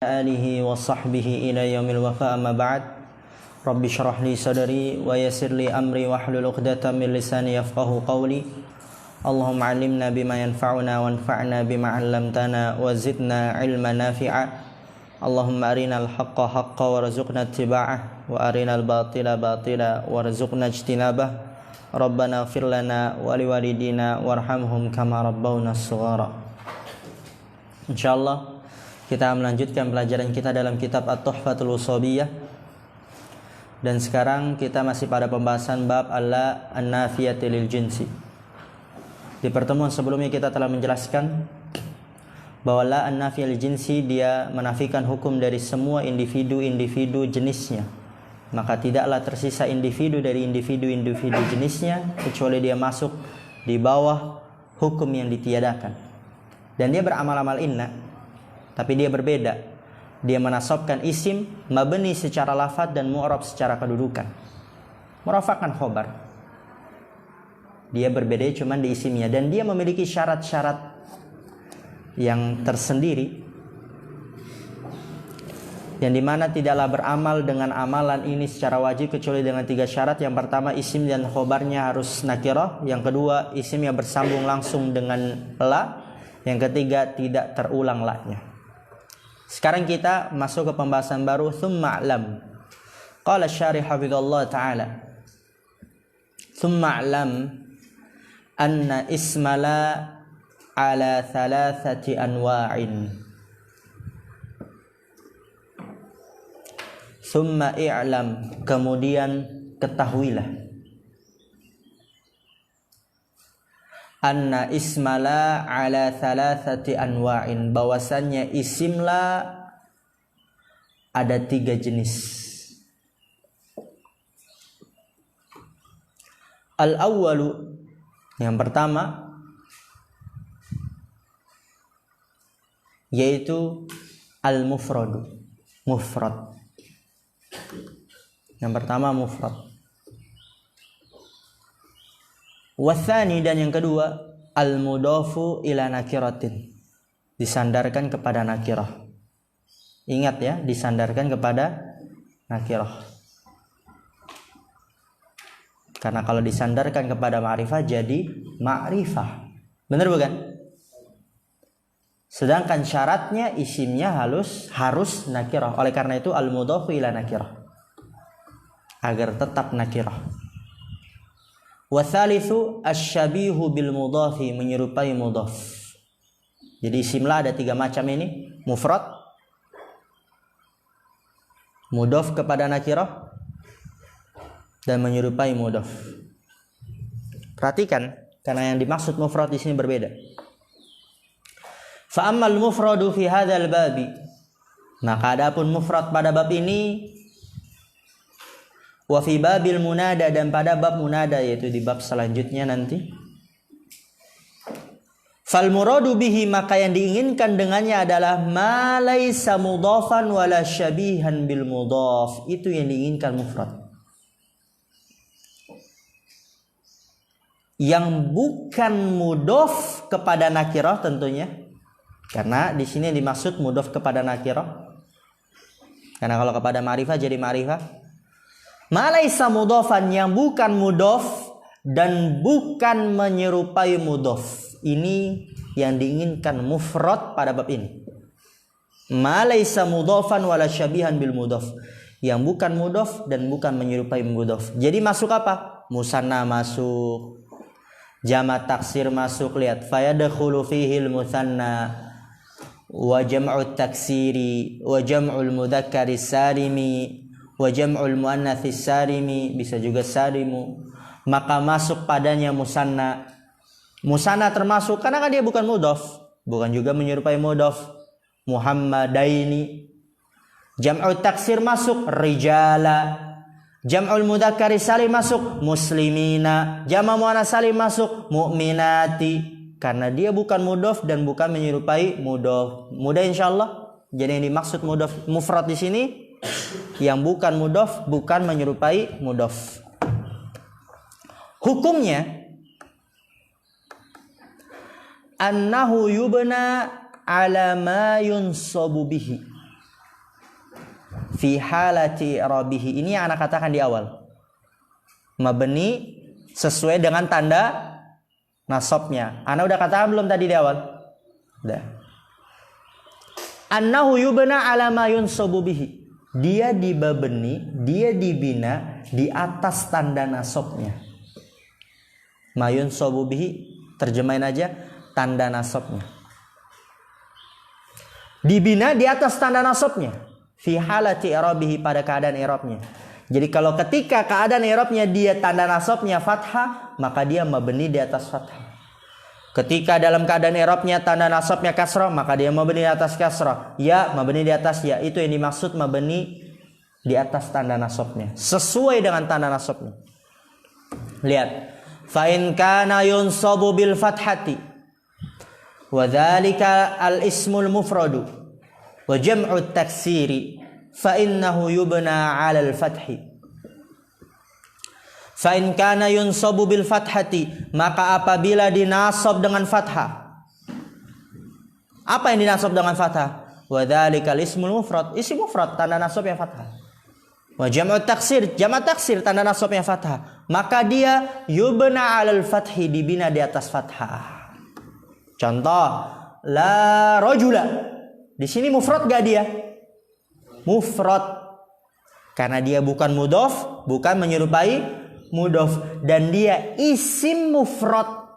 alihi wa sahbihi ila yaumil wafa amma ba'd. Rabbi shrah li sadri wa yassir li amri wahlul 'uqdatam min lisani yafqahu qawli. Allahumma 'allimna bima yanfa'una wanfa'na bima 'allamtana wa zidna 'ilman nafi'a. Allahumma arinal haqqa haqqan warzuqna ittiba'ah wa arinal batila batila warzuqna ijtinabah. Rabbana ighfir lana wa liwalidina warhamhum kama rabbawna shaghara. Insyaallah kita melanjutkan pelajaran kita dalam kitab At-Tuhfatul Washabiyah. Dan sekarang kita masih pada pembahasan bab alla an-nafiyati lil jinsi. Di pertemuan sebelumnya kita telah menjelaskan bahwa la an-nafiyati lil jinsi dia menafikan hukum dari semua individu-individu jenisnya. Maka tidaklah tersisa individu dari individu-individu jenisnya kecuali dia masuk di bawah hukum yang ditiadakan. Dan dia beramal-amal inna, tapi dia berbeda. Dia menasabkan isim mabni secara lafaz dan mu'rab secara kedudukan. Merafakan khobar. Dia berbeda cuma di isimnya dan dia memiliki syarat-syarat yang tersendiri, yang dimana tidaklah beramal dengan amalan ini secara wajib kecuali dengan 3 syarat. Yang pertama, isim dan khobarnya harus nakirah. Yang kedua, isim yang bersambung langsung dengan la. Yang ketiga, tidak terulang la-nya. Sekarang kita masuk ke pembahasan baru, thumma a'lam. Qala syarih hafizallahu ta'ala, thumma a'lam anna ismala ala thalathati anwa'in. Thumma i'lam, kemudian ketahuilah, anna ismala ala thalathati anwa'in, bahwasannya isimla ada 3 jenis. Al-awwalu, yang pertama, yaitu al-mufradu, mufrad. Yang pertama mufrad. Wathani, dan yang kedua, al-mudafu ila nakiratin, disandarkan kepada nakirah. Ingat ya, disandarkan kepada nakirah. Karena kalau disandarkan kepada ma'rifah jadi ma'rifah. Benar bukan? Sedangkan syaratnya isimnya harus nakirah. Oleh karena itu al-mudafu ila nakirah, agar tetap nakirah. Wathalithu asyabihu bil mudhafi, menyerupai mudhaf. Jadi isimlah ada 3 macam ini: mufrad, mudhaf kepada nakirah, dan menyerupai mudhaf. Perhatikan, karena yang dimaksud mufrad di sini berbeda. Fa ammal mufradu fi hadzal babi, maka adapun mufrad pada bab ini, wa fi babil munada, dan pada bab munada, yaitu di bab selanjutnya nanti. Fal muradu bihi, maka yang diinginkan dengannya adalah ma laisa mudhafan wala syabihan bil mudhaf. Itu yang diinginkan mufrad, yang bukan mudhaf kepada nakirah tentunya. Karena di sini dimaksud mudhaf kepada nakirah. Karena kalau kepada ma'rifah jadi ma'rifah. Malaisa mudhafan, yang bukan mudhaf dan bukan menyerupai mudhaf. Ini yang diinginkan mufrad pada bab ini. Malaisa mudhafan wala syabihan bil mudhaf, yang bukan mudhaf dan bukan menyerupai mudhaf. Jadi masuk apa? Musanna masuk, jamak taksir masuk. Lihat, fayadkhulu fihi al musanna wa jam'u taksiri wa jam'ul mudzakkari salimi wa jam'ul muannatsis salimi, bisa juga salimu. Maka masuk padanya musanna. Musanna termasuk karena kan dia bukan mudhaf, bukan juga menyerupai mudhaf. Muhammadaini. Jam'u taksir masuk, rijala. Jam'ul mudzakkari salim masuk, muslimina. Jama' muannats salim masuk, mu'minati. Karena dia bukan mudhaf dan bukan menyerupai mudhaf. Mudah insyaallah. Jadi yang dimaksud mudhaf mufrad di sini yang bukan mudhaf, bukan menyerupai mudhaf. Hukumnya annahu yubna ala ma yunsabu bihi, fi halati i'rabihi. Ini yang anak katakan di awal. Mabni sesuai dengan tanda nasabnya. Ana udah katakan belum tadi di awal? Udah. Annahu yubna ala ma yunsabu bihi. Dia dibabeni, dia dibina di atas tanda nasabnya. Ma yunsabu bihi, terjemahin aja tanda nasabnya. Dibina di atas tanda nasabnya. Fi halati i'rabihi, pada keadaan i'rabnya. Jadi kalau ketika keadaan i'rabnya dia tanda nasabnya fathah, maka dia mabni di atas fathah. Ketika dalam keadaan i'rabnya tanda nasabnya kasrah, maka dia mabni di atas kasrah. Ya, mabni di atas ya. Itu yang dimaksud mabni di atas tanda nasabnya. Sesuai dengan tanda nasabnya. Lihat. Fa in kana yunsabu bil fathati wa dzalika al ismul mufradu wa jam'u taksiri fa innahu yubna 'ala al fathi. Fa in kana yunsabu bil fathati, maka apabila dinasab dengan fathah. Apa yang dinasab dengan fathah? Wa dzalikal ismul mufrad, isim mufrad tanda nasabnya fathah. Wa jam'u taksir, jamak taksir tanda nasabnya fathah. Maka dia yubna 'alal fathi, dibina di atas fathah. Contoh, la rajula. Di sini mufrad gak dia? Mufrad. Karena dia bukan mudhof, bukan menyerupai mudhof, dan dia isim mufrad.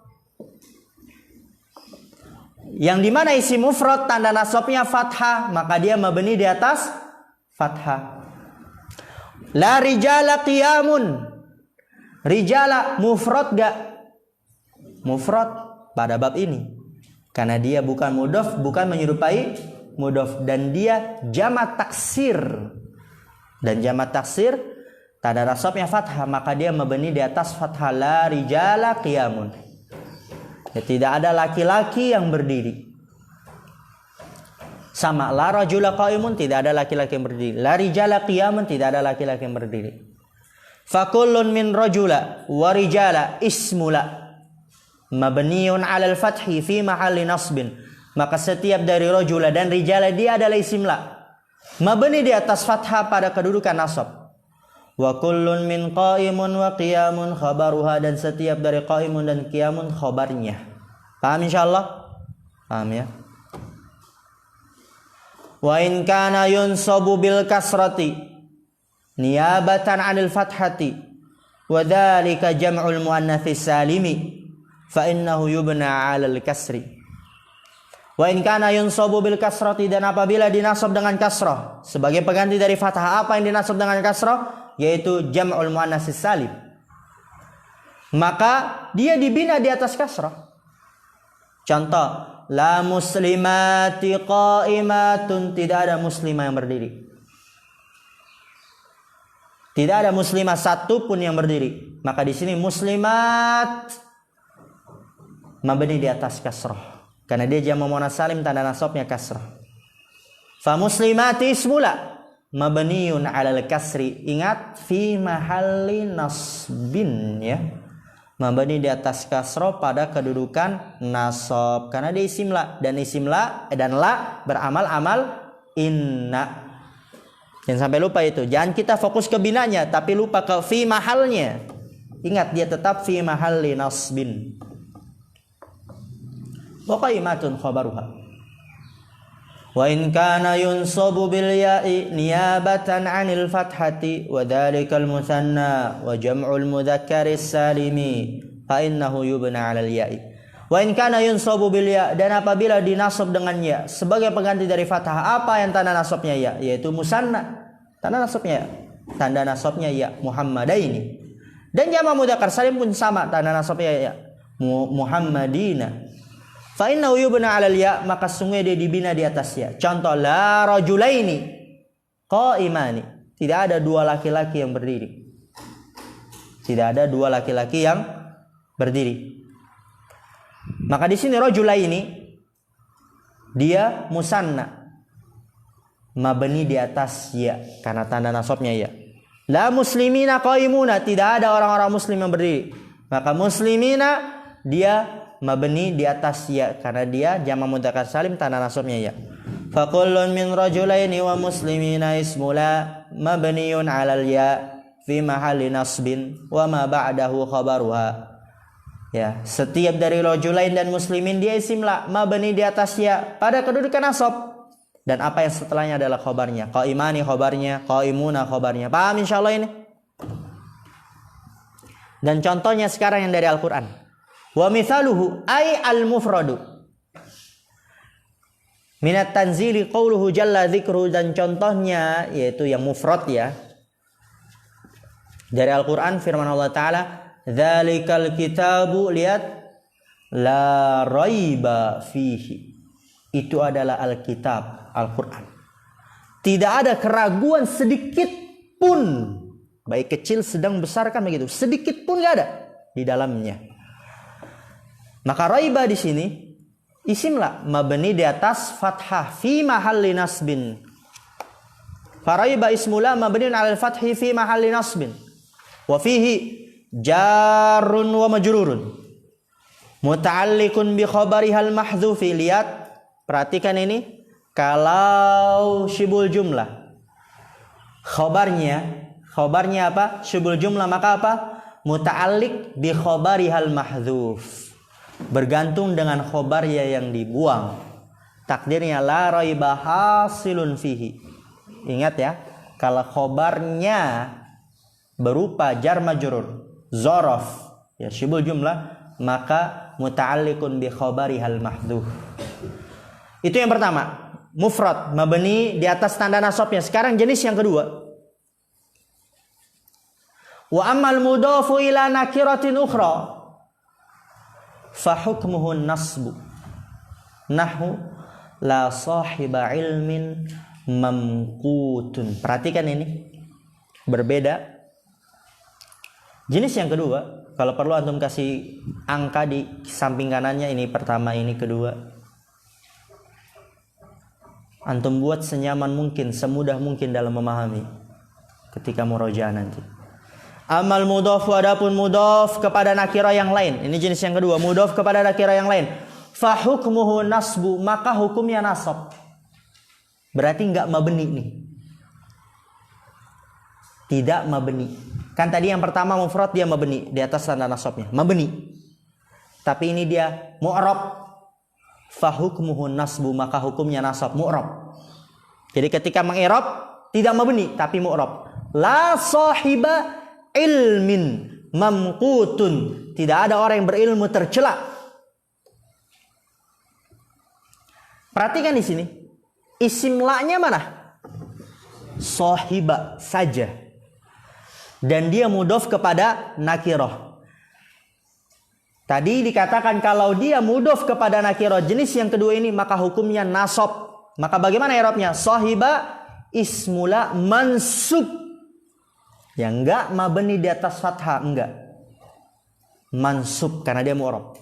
Yang dimana isim mufrad tanda nasabnya fathah, maka dia mabni di atas fathah. La rijala qiyamun. Rijala mufrad gak? Mufrad pada bab ini. Karena dia bukan mudhof, bukan menyerupai mudhof, dan dia jamak taksir. Dan jamak taksir tanda nasabnya fathah, maka dia mabni di atas fathah. La rijala qiyamun. Ya, tidak ada laki-laki yang berdiri. Sama la rajula qaimun, tidak ada laki-laki yang berdiri. La rijala qiyamun, tidak ada laki-laki yang berdiri. Fakullun min rajula wa rijala ismula mabniun 'alal fathi fi mahalli nasbin. Maka setiap dari rajula dan rijala dia adalah isim la, mabni di atas fathah pada kedudukan nasab. Wa kullun min qaimun wa qiyamun khabaruha, dan setiap dari qaimun dan qiyamun khabarnya. Paham insyaallah? Paham ya? Wa in kana yunsabu bil kasrati niyabatan 'anil fathati wa dzalika jam'ul muannatsis salimi fa innahu yubna 'alal kasri. Wa in kana yunsabu bil kasrati, dan apabila dinasab dengan kasrah sebagai pengganti dari fathah. Apa yang dinasab dengan kasrah? Yaitu jam'ul muannatsis salim. Maka dia dibina di atas kasrah. Contoh, la muslimati qa'imatun, tidak ada muslimah yang berdiri. Tidak ada muslimah satu pun yang berdiri. Maka di sini muslimat mabni di atas kasrah. Karena dia jamak muannats salim, tanda nasabnya kasrah. Fa muslimati ismula mabniun 'alal kasri. Ingat, fi mahalli nasbin ya. Mabni di atas kasrah pada kedudukan nasab. Karena dia isim la, dan isim la dan la beramal-amal inna. Jangan sampai lupa itu. Jangan kita fokus ke binanya tapi lupa ke fi mahalnya. Ingat, dia tetap fi mahalli nasbin. Wa qaimatun khabaruha. Wa in kana yunsabu bil ya'i niyabatan 'anil fathati wa dzalikal musanna wa jam'ul mudzakkaris salimi fa innahu yubna 'alal ya'i. Wa in kana yunsabu bil ya', dan apabila dinasab dengan ya sebagai pengganti dari fathah. Apa yang tanda nasabnya ya? Yaitu musanna. Tanda nasabnya ya. Tanda nasabnya ya Muhammadaini. Dan jamak mudzakkar salim pun sama, tanda nasabnya ya Muhammadina. Fa innahu yubna 'alal ya, maka sungguh dia dibina di atas ya. Contoh, la rajulaini qaimani, tidak ada dua laki-laki yang berdiri. Tidak ada dua laki-laki yang berdiri. Maka di sini rajulaini dia musanna, mabni di atas ya karena tanda nasabnya ya. La muslimina qaimuna, tidak ada orang-orang muslim yang berdiri. Maka muslimina dia mabni di atas ya karena dia jamak mudzakkar salim, tanda nasabnya ya. Fakullun min rajulaini wa muslimina ismu la mabniyun 'alal ya fi mahalli nasbin wa ma ba'dahu khabaruha. Ya, setiap dari rajulain dan muslimin dia isim la mabni di atas ya pada kedudukan nasab, dan apa yang setelahnya adalah khabarnya. Qaimani khabarnya, qaimuna khabarnya. Paham insyaallah ini? Dan contohnya sekarang yang dari Al-Qur'an. Wa mithaluhu ay al-mufradu minat tanzili qauluhu jalla dzikruhu, dan contohnya yaitu yang mufrad ya. Dari Al-Qur'an firman Allah taala, "Dzalikal kitabu", lihat, "la raiba fihi." Itu adalah Alkitab, Al-Qur'an. Tidak ada keraguan sedikit pun, baik kecil, sedang, besar kan begitu. Sedikit pun enggak ada di dalamnya. Maka raiba di sini isim la mabni di atas fathah fi mahalli nasbin. Faraiba ismula mabniun 'alal fathi fi mahalli nasbin. Wa fihi jarun wa majrurun. Muta'alliqun bi khabarihal mahdhufi. Lihat, perhatikan ini. Kalau syibul jumlah, khabarnya apa? Syibul jumlah, maka apa? Muta'alliq bi khabarihal mahdhuf. Bergantung dengan khobarnya yang dibuang. Takdirnya la raiba hasilun fihi. Ingat ya, kalau khobarnya berupa jar majrur, zorof, ya syibul jumlah, maka muta'alliqun bi khabarihal mahdhuf. Itu yang pertama, mufrad mabni di atas tanda nasabnya. Sekarang jenis yang kedua. Wa ammal mudhafu ila nakiratin ukhra fahukmuhu nasbu nahu la sahiba ilmin mamqutun. Perhatikan ini, berbeda. Jenis yang kedua, kalau perlu antum kasih angka di samping kanannya, ini pertama, ini kedua. Antum buat senyaman mungkin, semudah mungkin dalam memahami ketika murojaah nanti. Amal mudhaf, adapun mudhaf kepada nakirah yang lain. Ini jenis yang kedua, mudhaf kepada nakirah yang lain. Fa hukmuhu nasbu, maka hukumnya nasab. Berarti enggak mabni nih. Tidak mabni. Kan tadi yang pertama mufrad dia mabni di atas tanda nasabnya, mabni. Tapi ini dia mu'rab. Fa hukmuhu nasbu, maka hukumnya nasab, mu'rab. Jadi ketika meng'irab tidak mabni tapi mu'rab. La sahiba ilmin mamqutun, tidak ada orang yang berilmu tercela. Perhatikan di sini, isim la-nya mana? Sahiba saja, dan dia mudhaf kepada nakirah. Tadi dikatakan kalau dia mudhaf kepada nakirah jenis yang kedua ini, maka hukumnya nasab. Maka bagaimana i'rabnya? Sahiba ismula mansub. Yang enggak mabni di atas fathah, enggak. Mansub karena dia mu'rab.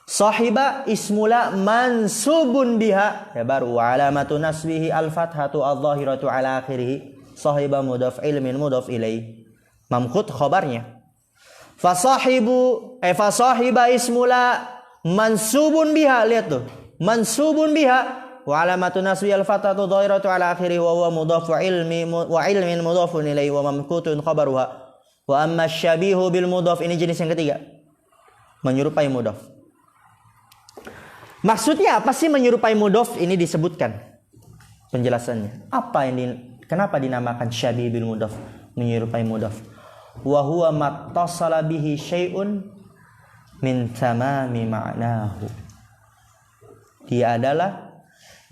Sahiba ismula mansubun biha, ya baru wa alamatu nasbihi al-fathatu adh-dhahiratu ala akhirih. Sahiba mudhaf ilmin mudhaf ilaih. Mamqut khabarnya. Fa sahiba ismula mansubun biha, lihat tuh. Mansubun biha wa alamatu nasbi al-fathatu dhahiratu ala akhirih wa huwa mudhafu ilmin mudhafun ilaihi wa mamqutun khabaruha. Wa amma syabihu bil mudhaf, ini jenis yang ketiga, menyerupai mudhaf. Maksudnya apa sih menyerupai mudhaf? Ini disebutkan penjelasannya. Kenapa dinamakan syabih bil mudhaf, menyerupai mudhaf? Wa huwa mattasala bihi syai'un min tamami ma'nahu. Dia adalah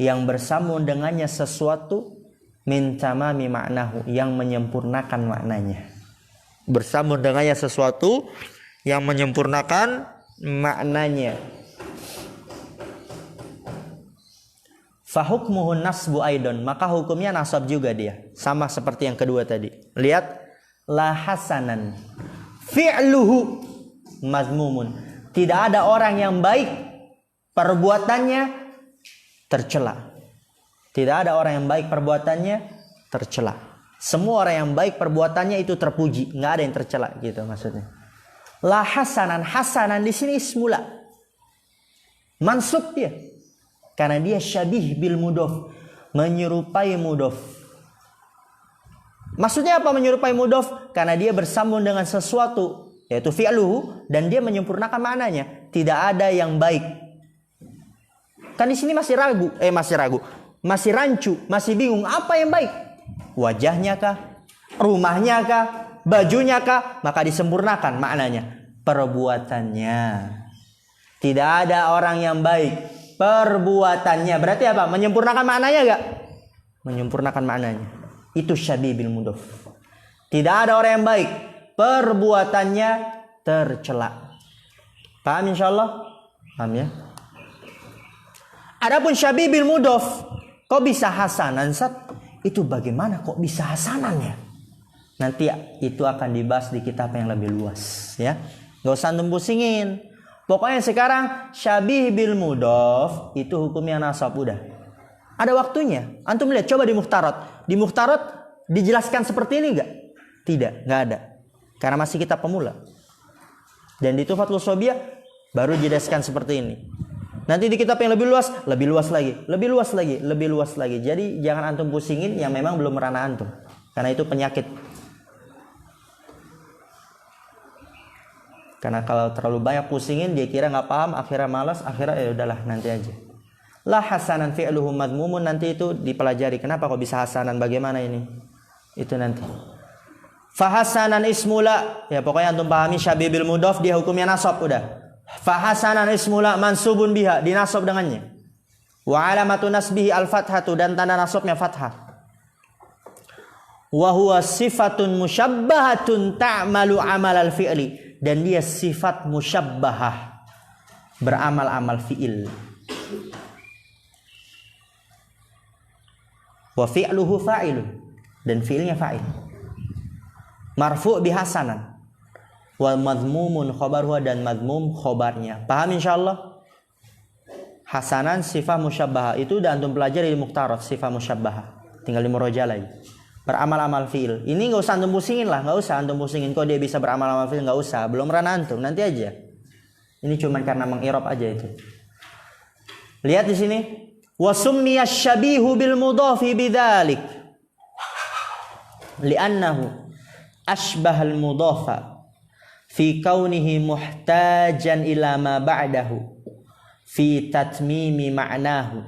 yang bersambung dengannya sesuatu min tamami ma'nahu, yang menyempurnakan maknanya. Bersambung dengannya sesuatu yang menyempurnakan maknanya. Fahukmuhu nasbu aidon, maka hukumnya nasab juga dia, sama seperti yang kedua tadi. Lihat, la hasanan fi'luhu mazmumun, tidak ada orang yang baik perbuatannya tercela. Tidak ada orang yang baik perbuatannya tercela. Semua orang yang baik perbuatannya itu terpuji, nggak ada yang tercela gitu maksudnya. La hasanan, hasanan di sini ismula mansub dia karena dia syabih bil mudhaf, menyerupai mudhof. Maksudnya apa menyerupai mudhof? Karena dia bersambung dengan sesuatu, yaitu fi'luhu, dan dia menyempurnakan maknanya. Tidak ada yang baik. Kan di sini masih ragu, masih rancu, masih bingung. Apa yang baik? Wajahnya kah? Rumahnya kah? Bajunya kah? Maka disempurnakan maknanya. Perbuatannya. Tidak ada orang yang baik. Perbuatannya. Berarti apa? Menyempurnakan maknanya gak? Menyempurnakan maknanya. Itu syabih bil mudhof. Tidak ada orang yang baik. Perbuatannya tercela. Paham insyaallah? Paham ya? Adapun syabih bil mudhof, kok bisa hasanan, Sat? Itu bagaimana kok bisa hasanannya? Nanti itu akan dibahas di kitab yang lebih luas, ya. Gak usah antum pusingin. Pokoknya sekarang syabih bil mudhof itu hukumnya nasab udah. Ada waktunya. Antum lihat coba di Mukhtarat. Di Mukhtarat dijelaskan seperti ini enggak? Tidak, enggak ada. Karena masih kitab pemula. Dan di Tuhfatul Shobiyah baru dijelaskan seperti ini. Nanti di kitab yang lebih luas lagi, lebih luas lagi. Jadi jangan antum pusingin yang memang belum merana antum. Karena itu penyakit. Karena kalau terlalu banyak pusingin, dia kira nggak paham, akhirnya malas, akhirnya ya udahlah nanti aja. La hasanan fi'luhu madmumun, nanti itu dipelajari. Kenapa kok bisa hasanan? Bagaimana ini? Itu nanti. Fahasanan ismula, ya pokoknya antum pahami syabih bil mudhof dia hukumnya nasab udah. Fahasanan ismula mansubun biha, dinasab dengannya. Wa alamatu nasbihi al-fathatu, dan tanda nasabnya fathah. Wa huwa sifatun musyabbahatun ta'malu amal al-fi'li. Dan dia sifat musyabbahah, beramal-amal fi'il. Wa fi'luhu fa'ilun, dan fi'ilnya fa'il. Marfu' bihasanan. Wa madmumun khobaruha, dan madmum khobarnya. Paham insyaallah? Hasanan sifat musyabbahah itu udah antum pelajari di Mukhtarat, sifat musyabbahah. Tinggal di murojaah lagi. Beramal-amal fi'il. Ini nggak usah antum pusingin lah, nggak usah antum pusingin. Kok dia bisa beramal-amal fi'il, nggak usah. Belum pernah antum, nanti aja. Ini cuma karena mengirob aja itu. Lihat di sini. Wa summiya syabihu bil mudhafi bidzalik. Li'annahu ashbahal mudhafa fi kaunihi muhtajan ila ma ba'dahu fi tatmimi ma'nahu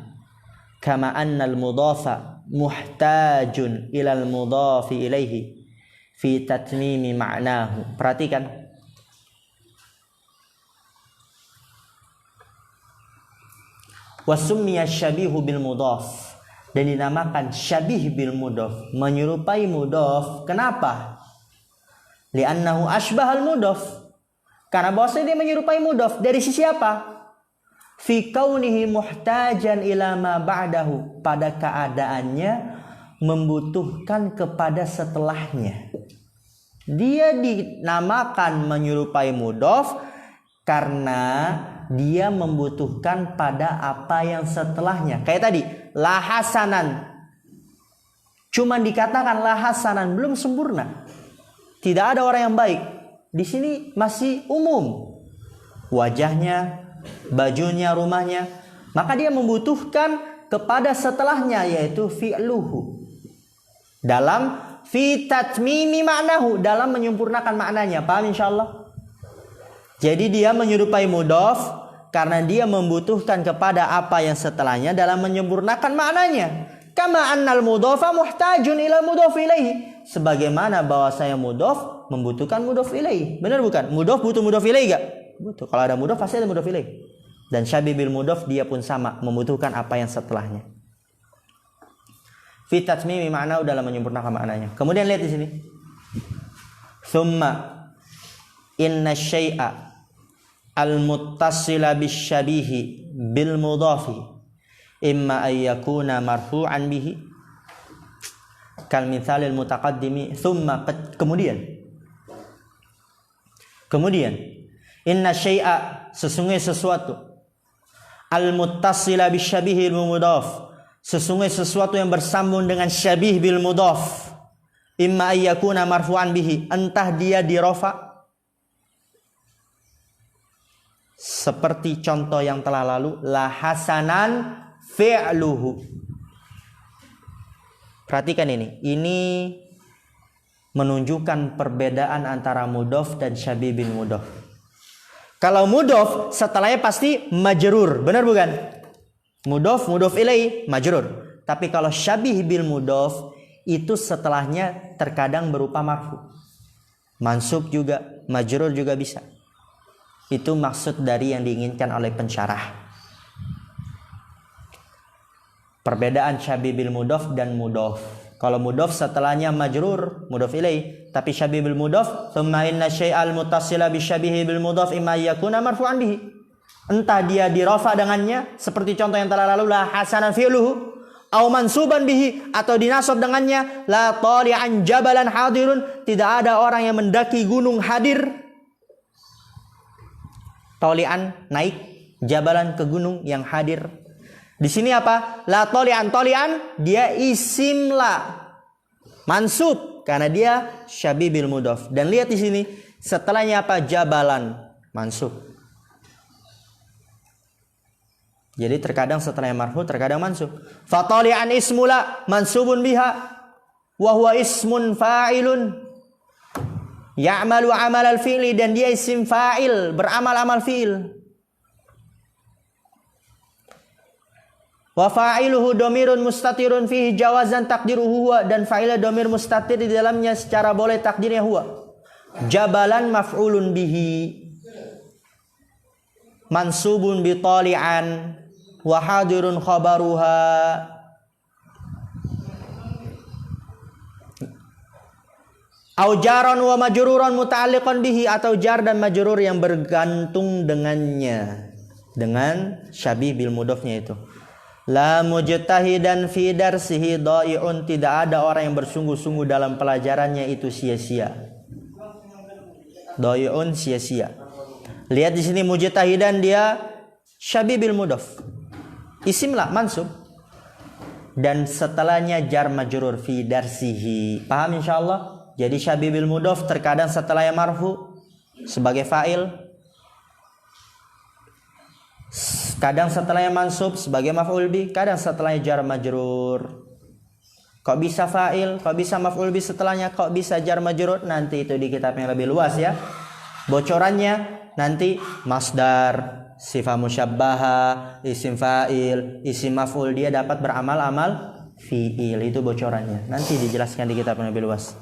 kama anna al mudhafa muhtajun ilal mudhafi ilaihi fi tatmimi ma'nahu. Perhatikan. Wasummiya syabihu bil mudhaf, dan dinamakan syabih bil mudhaf, menyerupai mudhaf. Kenapa? Li'annahu asbahal mudhaf, karena bahwasanya dia menyerupai mudhaf. Dari sisi apa? Fi kaunihi muhtajan ila ma ba'dahu, pada keadaannya membutuhkan kepada setelahnya. Dia dinamakan menyerupai mudhaf karena dia membutuhkan pada apa yang setelahnya. Kayak tadi, la hasanan. Cuma dikatakan la hasanan, belum sempurna. Tidak ada orang yang baik. Di sini masih umum. Wajahnya, bajunya, rumahnya, maka dia membutuhkan kepada setelahnya, yaitu fi'luhu, dalam fi tatmimi ma'nahu, dalam menyempurnakan maknanya. Paham insyaallah? Jadi dia menyerupai mudhaf karena dia membutuhkan kepada apa yang setelahnya dalam menyempurnakan maknanya. Kama annal mudhafa muhtajun ila mudhaf ilaihi, sebagaimana bahwasanya mudhaf membutuhkan mudhaf ilaihi. Benar bukan? Mudhaf butuh mudhaf ilaihi enggak? Betul. Kalau ada mudhaf pasti ada mudhaf ilaih. Dan syabih bil mudhaf dia pun sama, membutuhkan apa yang setelahnya. Fi tatmimi ma'nahu, dalam menyempurnakan maknanya. Kemudian lihat di sini. Tsumma inna syai'a al-muttasila bisyabihi bil mudhafi imma ay yakuna marfu'an bihi kal mithalil mutaqaddimi. Tsumma, kemudian inna syai'a, sesungguhnya sesuatu, al-muttasila bisyabihi bil mudhaf, sesungguhnya sesuatu yang bersambung dengan syabih bil mudhaf, imma ayyakuna marfu'an bihi, entah dia dirofa, seperti contoh yang telah lalu, la hasanan fi'luhu, Perhatikan ini menunjukkan perbedaan antara mudhof dan syabih bil mudhof. Kalau mudhof setelahnya pasti majrur, benar bukan? Mudhof ilaih majrur. Tapi kalau syabih bil mudhof itu setelahnya terkadang berupa marfu. Mansub juga, majrur juga bisa. Itu maksud dari yang diinginkan oleh pensyarah. Perbedaan syabih bil mudhof dan mudhof. Kalau mudhof setelahnya majrur, mudhof ilaih, tapi syabih bil mudhof, thumma inna syai'al muttasila bi syabihi bil mudhof imma yakuna marfu'an bihi. Entah dia dirafa dengannya, seperti contoh yang telah lalu, la hasanan fi'luhu, au mansuban bihi, atau dinasab dengannya, la tali'an jabalan hadirun, tidak ada orang yang mendaki gunung hadir. Tali'an naik, jabalan ke gunung yang hadir. Di sini apa? La tali'an dia isim la mansub karena dia syabih bil mudhof. Dan lihat di sini setelahnya apa? Jabalan mansub. Jadi terkadang setelahnya marfu, terkadang mansub. Fa tali'an ismula mansubun biha wa huwa ismun fa'ilun ya'malu amal al-fi'li, dan dia isim fa'il, beramal amal fi'il. Wa fa'iluhu domirun mustatirun fihi jawazan takdiruhu huwa, dan fa'ilnya domir mustatir di dalamnya secara boleh takdirnya huwa. Jabalan maf'ulun bihi mansubun bi tali'an wa hadirun khabaruha. Au jaran wa majruran muta'alliqan bihi, atau jar dan majrur yang bergantung dengannya, dengan syabih bil mudhofnya itu. La mujtahidan fi darsihi dha'i'un, tidak ada orang yang bersungguh-sungguh dalam pelajarannya itu sia-sia. Dha'i'un sia-sia. Lihat di sini mujtahidan dia syabih bil mudhof. Isim la mansub. Dan setelahnya jar majrur fi darsihi. Paham insyaallah? Jadi syabih bil mudhof terkadang setelahnya marfu sebagai fa'il. Kadang setelahnya mansub sebagai maf'ul bi, kadang setelahnya jar majrur. Kok bisa fa'il, kok bisa maf'ul bi setelahnya, kok bisa jar majrur? Nanti itu di kitab yang lebih luas ya. Bocorannya nanti masdar, sifat musyabbaha, isim fa'il, isim maf'ul, dia dapat beramal-amal fi'il. Itu bocorannya. Nanti dijelaskan di kitab yang lebih luas.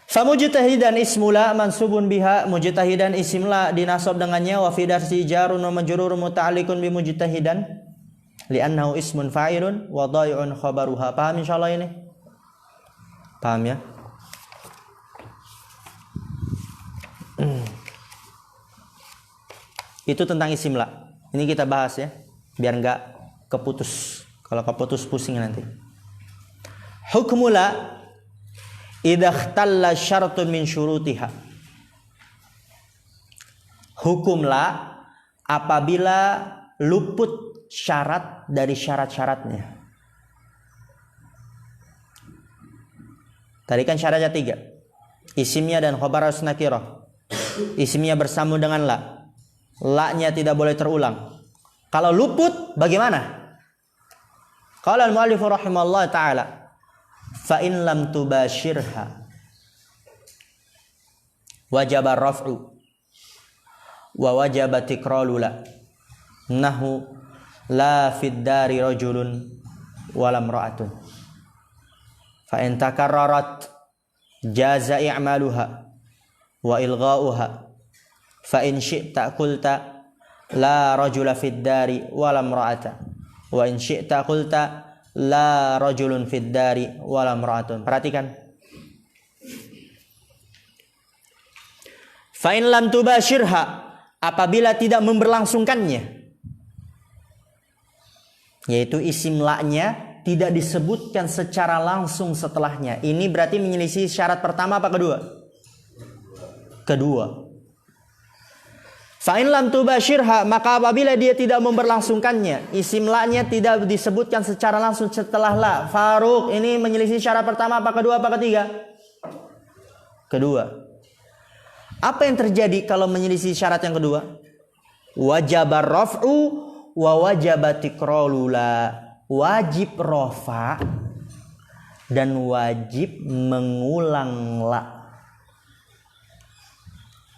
Famujtahidan ismula mansubun biha, mujtahidan isimla dinasab dengannya, wa fi darsi jarun wa majrurun muta'alliqun bi mujtahidan li'annahu ismun fa'ilun wa dha'i'un khabaruha. Paham insyaallah ini? Paham ya? Itu tentang isimla. Ini kita bahas ya, biar enggak keputus. Kalau keputus pusing nanti. Hukmula idza ikhtalla syartun min syurutiha. Hukumlah apabila luput syarat dari syarat-syaratnya. Tadi kan syaratnya 3. Isimnya dan khabar harus nakirah. Isimnya bersambung dengan la. La-nya tidak boleh terulang. Kalau luput bagaimana? Qala al-mu'allif rahimallahu ta'ala, fa in lam tubashirha wajaba raf'u wa wajaba tikralu la nahu la fid dari rajulun wala imra'atun fa in takarrarat jaza i'maluha wa ilgha'uha fa in syi'ta qulta la rajula fid dari wala imra'ata wa in syi'ta qulta la rajulun fid dari wala imra'atun. Perhatikan. Fa in lam tubashirha, apabila tidak memberlangsungkannya, yaitu isim la-nya tidak disebutkan secara langsung setelahnya. Ini berarti menyelisih syarat pertama apa kedua? Kedua. Fa in lam tubashirha, maka apabila dia tidak memberlangsungkannya, isim la-nya tidak disebutkan secara langsung setelah la. Faruq, ini menyelisih syarat pertama apa kedua apa ketiga? Kedua. Apa yang terjadi kalau menyelisih syarat yang kedua? Wajabar raf'u wa wajabat tikralula. Wajib rafa dan wajib mengulang la.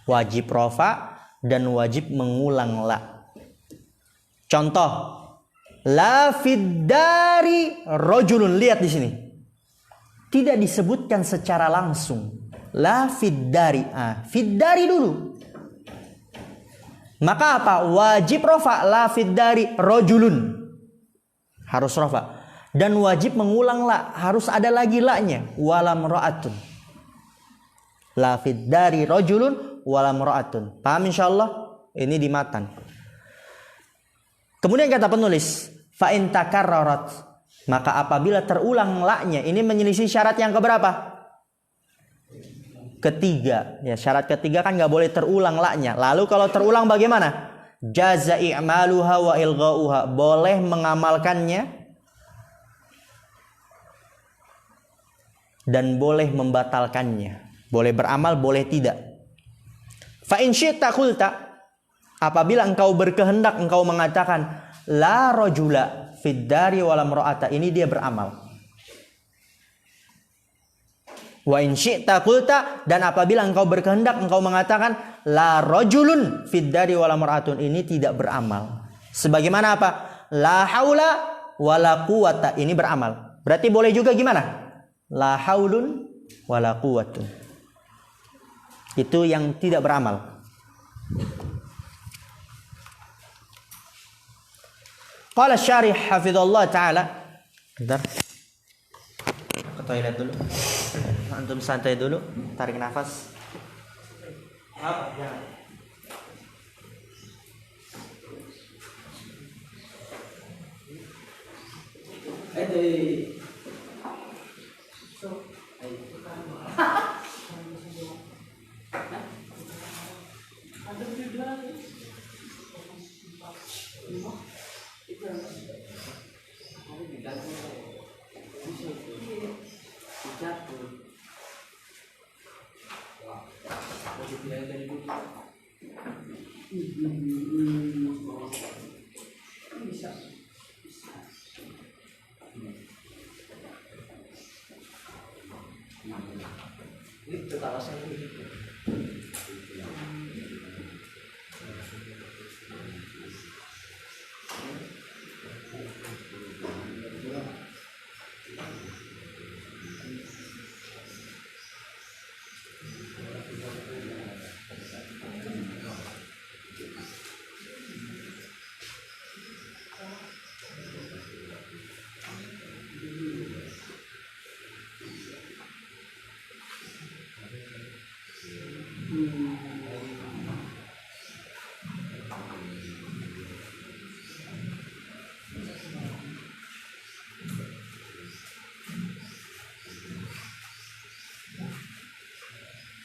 Wajib rofa dan wajib mengulang la. Contoh, la fid dari rajulun. Lihat di sini. Tidak disebutkan secara langsung. La fid dari. Fid dari dulu. Maka apa? Wajib rofa. La fid dari rajulun. Harus rofa. Dan wajib mengulang la. Harus ada lagi la-nya. Walam ra'atun. La fid dari rajulun walam ra'atun. Paham insyaallah? Ini di matan. Kemudian kata penulis, fa in takarrarat, maka apabila terulang la-nya, ini menyelisih syarat yang keberapa? Ketiga. Ya, syarat ketiga kan nggak boleh terulang la-nya. Lalu kalau terulang bagaimana? Jaza i'maluha wa ilghauha. Boleh mengamalkannya dan boleh membatalkannya. Boleh beramal, boleh tidak. Fa in syi'ta qulta, apabila engkau berkehendak, engkau mengatakan la rajula fid dari walam ra'ata, ini dia beramal. Wa in syi'ta qulta, dan apabila engkau berkehendak, engkau mengatakan la rajulun fid dari walam ra'atun, ini tidak beramal. Sebagaimana apa? La haula wala quwata, ini beramal. Berarti boleh juga gimana? La haulun wala quwatun. Itu yang tidak beramal. Qala syarih hafizallah ta'ala. Bentar. Ke toilet dulu. Antum santai dulu, tarik nafas.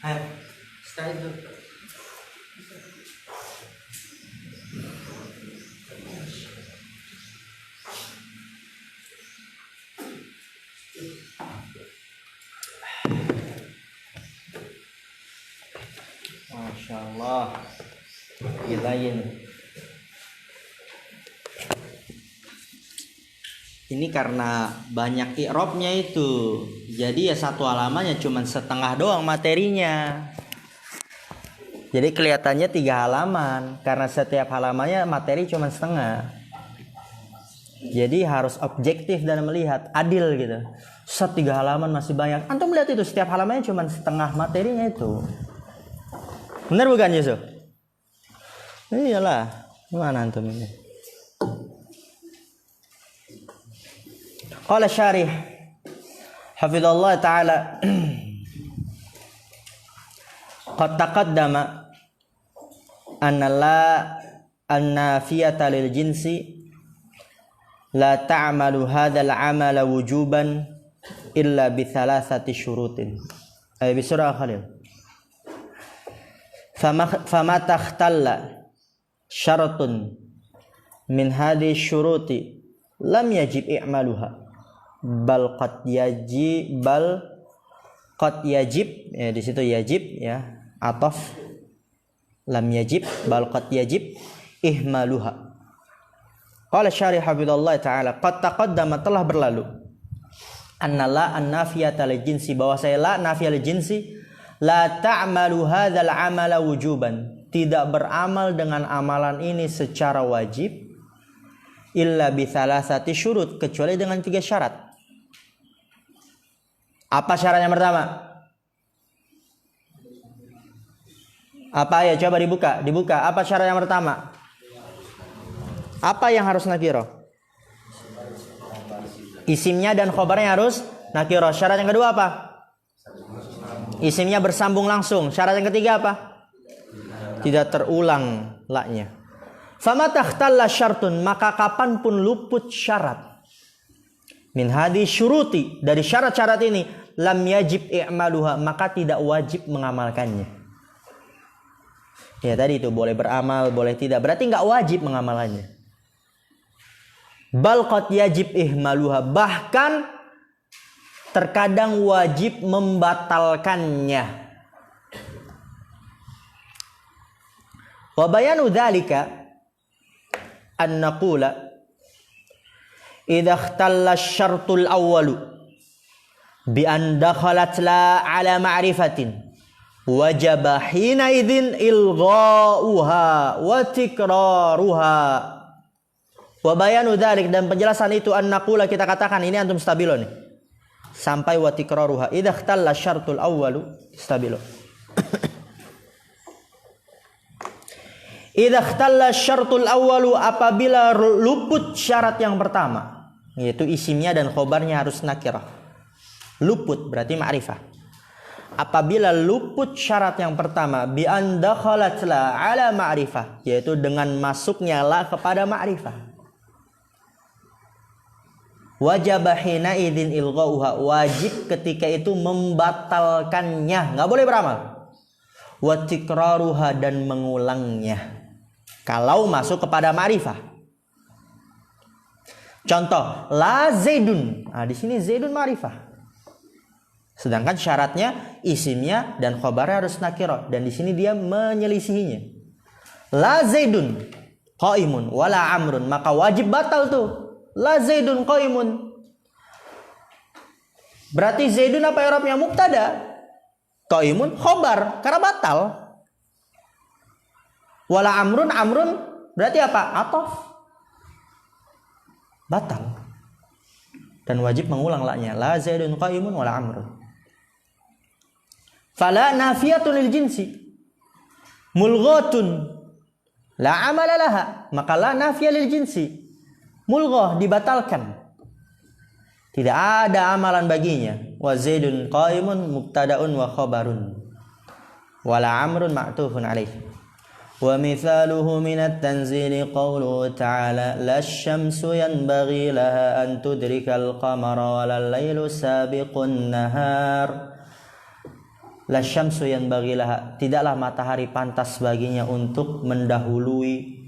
Ayo, sekali dulu. Masya Allah. Gilain. Ini karena banyak i'rabnya itu. Jadi ya satu halamannya cuma setengah doang materinya. Jadi kelihatannya 3 halaman. Karena setiap halamannya materi cuma setengah. Jadi harus objektif dan melihat. Adil gitu. 3 halaman masih banyak. Antum lihat itu setiap halamannya cuma setengah materinya itu. Benar bukan Yusuf? Iyalah. Mana antum ini? Qala syarih hafizallah ta'ala qad taqaddama anna la an-nafiyata lil jinsi la ta'malu hadzal 'amala wujuban illa bi thalathati syurutin. Ay bi surah Khalil. Fama takhtalla syaratun min hadhihi syuruti lam yajib i'maluha. Bal qad yajib ya, di situ yajib ya, ataf lam yajib bal qad yajib ihmaluha. Qala syarih hafizallah ta'ala qad taqaddama, telah berlalu annala an-nafiyata lil jinsi, bahwa saya la nafiyah lil jinsi, la ta'malu hadzal amala wujuban, tidak beramal dengan amalan ini secara wajib, illa bi thalathati syurut, kecuali dengan 3 syarat. Apa syarat yang pertama? Apa ya? Coba dibuka. Apa syarat yang pertama? Apa yang harus nakiro? Isimnya dan khobarnya harus nakiro. Syarat yang kedua apa? Isimnya bersambung langsung. Syarat yang ketiga apa? Tidak terulang la-nya. Fama takhtalla syartun, maka kapanpun luput syarat. Min hadi syuruti, dari syarat-syarat ini, lam yajib i'maluha, maka tidak wajib mengamalkannya. Ya tadi itu boleh beramal, boleh tidak, berarti nggak wajib mengamalkannya. Bal qad yajib ihmaluha, bahkan terkadang wajib membatalkannya. Wa bayanu dzalika an naqula idza ikhtalla asy-syartul awwalu bi an dakhalat la ala ma'rifatin wajaba hina idzin ilgha'uha wa tikraruha. Wa bayanu dzalik, dan penjelasan itu an naqula, kita katakan ini antum stabilo nih. Sampai wa tikraruha idza ikhtalla syartul awwalu stabilo. Idza ikhtalla syartul awwalu, apabila luput syarat yang pertama, yaitu isimnya dan khobarnya harus nakirah. Luput berarti ma'rifah. Apabila luput syarat yang pertama, bi an dakhalat la ala ma'rifah, yaitu dengan masuknya la kepada ma'rifah, wajib hina idzin ilghauha, wajib ketika itu membatalkannya, nggak boleh beramal. Wa tikraruha, dan mengulangnya kalau masuk kepada ma'rifah. Contoh, la zaidun. Nah, di sini zaidun ma'rifah. Sedangkan syaratnya isimnya dan khobarnya harus nakirah, dan di sini dia menyelisihinya. La zaidun qaimun wala amrun, maka wajib batal tuh. La zaidun qaimun. Berarti zaidun apa i'rabnya? Mubtada. Qaimun khobar, karena batal. Wala amrun, amrun berarti apa? Atof. Batal. Dan wajib mengulang la-nya. La zaidun qaimun wala amrun. Fala nafiyatun lil jinsi mulghatun la amala laha, maka la nafiyah lil jinsi, mulghah dibatalkan, tidak ada amalan baginya. Wa zaidun qaimun mubtada'un wa khabarun wala amrun ma'tufun alaih. Wa mithaluhu minat tanzili qawluhu ta'ala la syamsu yanbaghi laha an tudrikal qamara wala laylu sabiqun nahar. La syamsu yanbaghi laha, tidaklah matahari pantas baginya untuk mendahului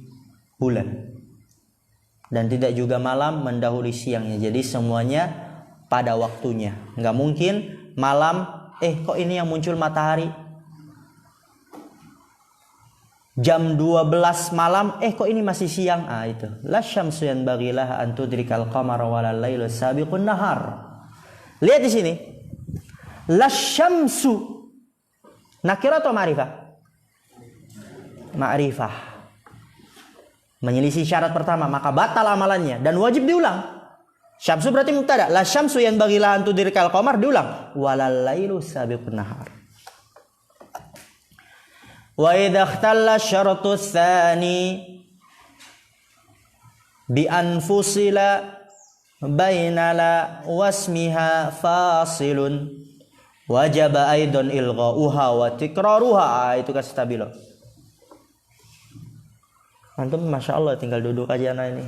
bulan, dan tidak juga malam mendahului siangnya. Jadi semuanya pada waktunya. Nggak mungkin malam, kok ini yang muncul matahari jam 12 malam, kok ini masih siang. Itu la syamsu yanbaghi laha an tudrikal qamara walal lailu sabiqun nahar. Lihat di sini, la syamsu nakirah atau ma'rifah? Ma'rifah. Menyelisih syarat pertama, maka batal amalannya dan wajib diulang. Syamsu berarti mubtada. La syamsu yanbaghi laha an tudrikal qamar, diulang. Walal lailu sabiqun nahar. Wa idza ikhtalla syaratu tsani bi anfusila baina la wasmiha fasilun wajaba aidon ilghauha wa tikraruha. Itu kan stabilo. Antum masya Allah tinggal duduk aja ini.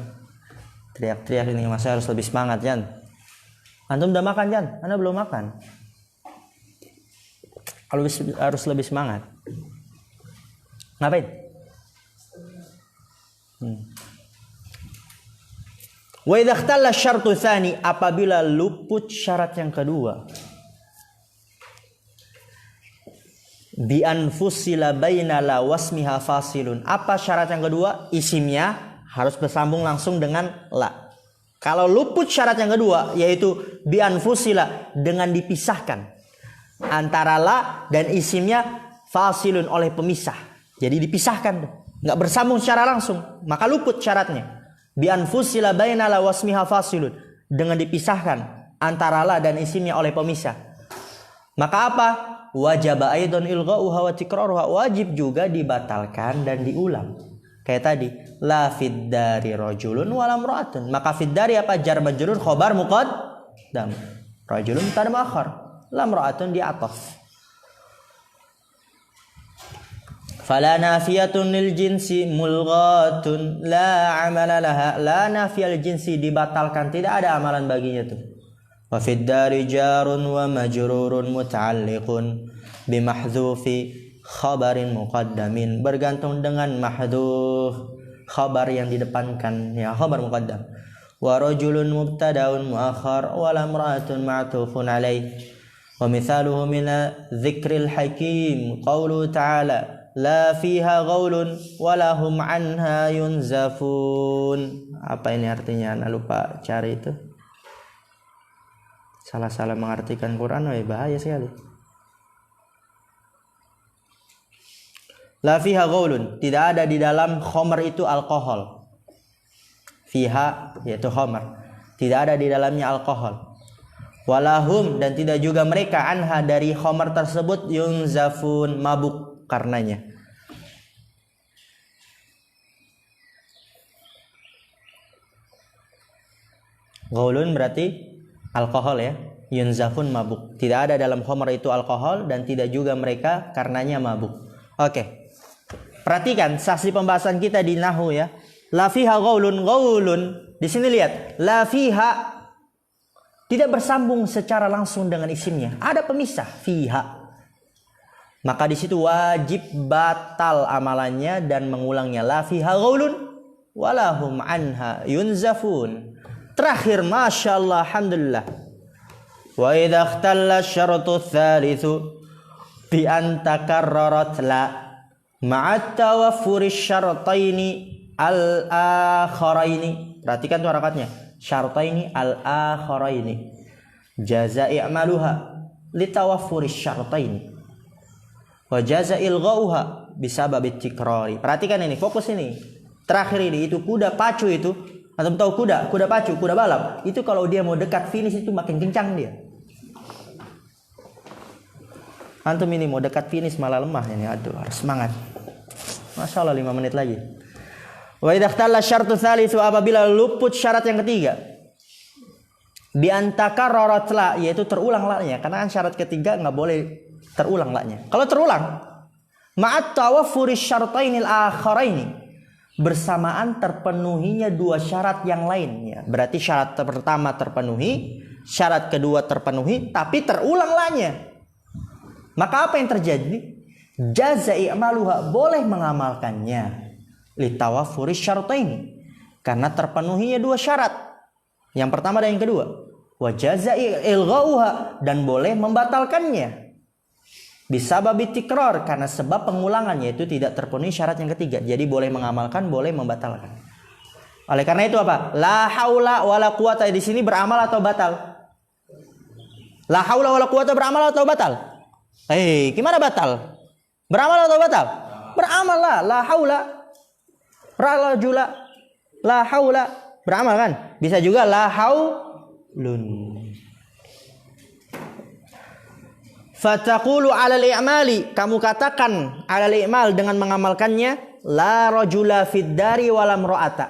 Teriak-teriak ini, masa harus lebih semangat Jan. Antum udah makan Jan? Anda belum makan. Harus lebih semangat. Ngapain? Wa idza ikhtalla syartu tsani, apabila luput syarat yang kedua, bi anfusila baina la wasmiha fasilun. Apa syarat yang kedua? Isimnya harus bersambung langsung dengan la. Kalau luput syarat yang kedua, yaitu bi anfusila, dengan dipisahkan antara la dan isimnya fasilun, oleh pemisah. Jadi dipisahkan, nggak bersambung secara langsung, maka luput syaratnya. Bi anfusila baina la wasmiha fasilun, dengan dipisahkan antara la dan isimnya oleh pemisah. Maka apa? Wajib aidon ilgha'uha wa tikraruha, wajib juga dibatalkan dan diulang. Kayak tadi, la fid dari rajulun wala imra'atun. Maka fid dari apa? Jar majrur khobar muqaddam. Rajulun mubtada muakhar, la imra'atun di atas. Fala nafiyatun lil jinsi mulghatun la amala laha. La nafiyal jinsi, dibatalkan, tidak ada amalan baginya tuh. Wa fid dari jarun wa majrurun muta'alliqun bi mahdhufi khabarin muqaddamin, bergantung dengan mahdhuf, khabar yang didepankan, ya, khabar muqaddam. Wa rajulun mubtadaun muakhar wa la imra'atun ma'tufun alaih. Wa mithaluhu min dzikril hakim qaulu ta'ala la fiha ghaulun wa lahum anha yunzafun. Apa ini artinya? Anda lupa cari itu. Salah-salah mengartikan Quran, bahaya sekali. La fiha ghaulun, tidak ada di dalam khamar itu alkohol. Fiha yaitu khamar, tidak ada di dalamnya alkohol. Walahum, dan tidak juga mereka anha dari khamar tersebut yunzafun, mabuk karenanya. Ghaulun berarti alkohol, ya. Yunzafun, mabuk. Tidak ada dalam khamar itu alkohol dan tidak juga mereka karenanya mabuk. Oke. Perhatikan saksi pembahasan kita di nahwu, ya. La fiha ghaulun, ghaulun. Di sini lihat, la fiha tidak bersambung secara langsung dengan isimnya. Ada pemisah, fiha. Maka di situ wajib batal amalannya dan mengulangnya. La fiha ghaulun walahum anha yunzafun. Terakhir, Masya Allah, alhamdulillah. Wa idza ikhtalla syaratu tsalitsu bi an takarrarat la ma'at tawaffuri syartaini al-akharaini. Perhatikan tuh harakatnya. Syartaini al-akharaini. Jaza i'maluha li tawaffuri syartaini. Wa jaza ilghauha bisabab tikrari. Perhatikan ini, fokus ini. Terakhir ini, itu kuda pacu itu. Antum tahu kuda pacu, kuda balap. Itu kalau dia mau dekat finish itu makin kencang dia. Antum ini mau dekat finish malah lemah ini. Aduh, harus semangat. Masya Allah, 5 menit lagi. Wa idza ikhtalla syartu tsalitsu, apabila luput syarat yang ketiga. Bi antakarrarat la, yaitu terulang la-nya. Karena kan syarat ketiga enggak boleh terulang la-nya. Kalau terulang, ma'at tawaffuri syartainil akharaini, bersamaan terpenuhinya dua syarat yang lainnya. Berarti syarat pertama terpenuhi, syarat kedua terpenuhi, tapi terulang la-nya. Maka apa yang terjadi? Jaza i'maluha, boleh mengamalkannya. Litawaffuri syartaini, karena terpenuhinya dua syarat. Yang pertama dan yang kedua. Wa jaza ilghauha, dan boleh membatalkannya. Bisababi tikrar, karena sebab pengulangannya itu tidak terpenuhi syarat yang ketiga. Jadi boleh mengamalkan, boleh membatalkan. Oleh karena itu apa? La haula wala quwata, di sini beramal atau batal? La haula wala quwata beramal atau batal? Gimana batal? Beramal atau batal? Beramal lah. La haula rajula, la haula, beramal kan? Bisa juga la haulun. Fataqulu 'alal i'mali, kamu katakan 'alal i'mal dengan mengamalkannya, la rajula fid dari wala imra'ata.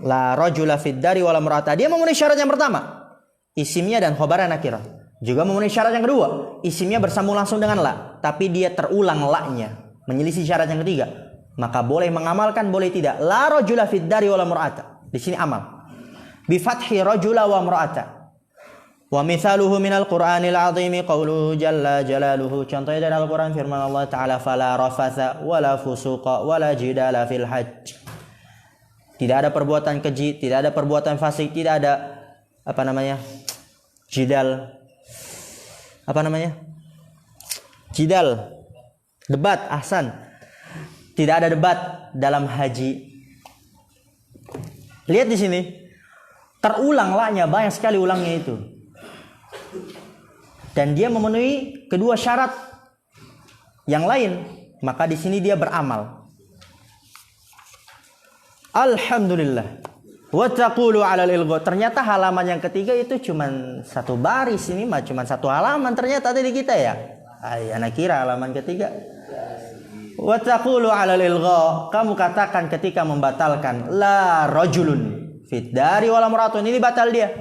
La rajula fid dari wala imra'ata. Dia memenuhi syarat yang pertama, isimnya dan khabar nakirah. Juga memenuhi syarat yang kedua, isimnya bersambung langsung dengan la, tapi dia terulang la-nya, menyelisih syarat yang ketiga. Maka boleh mengamalkan, boleh tidak. La rajula fid dari wala imra'ata. Di sini amal. Bi fathi rajula wa imra'ata. Wa mithaluhu minal Qur'anil 'azim qauluhu jalla jalaluhu. Contohnya dari Al-Qur'an firman Allah Ta'ala, fala rafatha wala fusuqa wala jidala fil hajj. Tidak ada perbuatan keji, tidak ada perbuatan fasik, tidak ada jidal. Jidal, debat, ahsan. Tidak ada debat dalam haji. Lihat di sini. Terulang lahnya, banyak sekali ulangnya itu. Dan dia memenuhi kedua syarat yang lain, maka di sini dia beramal. Alhamdulillah. Wa taqulu 'alal ilgha. Ternyata halaman yang ketiga itu cuman satu baris, ini mah cuman satu halaman ternyata tadi kita ya. Anak kira halaman ketiga. Wa taqulu 'alal ilgha. Kamu katakan ketika membatalkan la rajulun fit dari wala muratun, ini batal dia.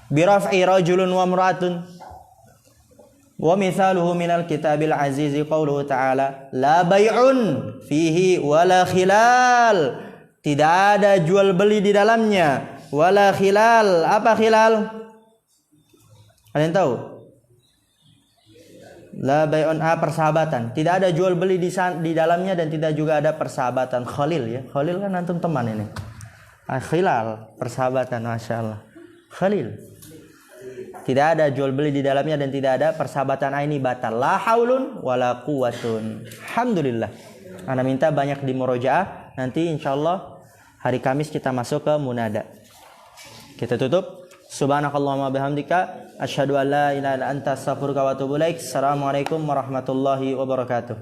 Bi raf'i rajulun wa muratun. Wa mithaluhu minal kitabil azizi qauluhu ta'ala la bay'un fihi wala khilal. Tidak ada jual beli di dalamnya. Wala khilal. Apa khilal? Ada yang tahu? La bay'un, persahabatan. Tidak ada jual beli di dalamnya dan tidak juga ada persahabatan. Khalil ya. Khalil kan antum teman ini. Khilal, persahabatan, Masya Allah. Khalil. Tidak ada jual beli di dalamnya dan tidak ada persahabatan. Ini batal. La haulun wala quwwatun. Alhamdulillah. Ana minta banyak di murojaah. Nanti insyaallah hari Kamis kita masuk ke munada. Kita tutup. Subhanakallahumma bihamdika asyhadu an la ilaha illa anta astaghfiruka wa atubu ilaik. Assalamualaikum warahmatullahi wabarakatuh.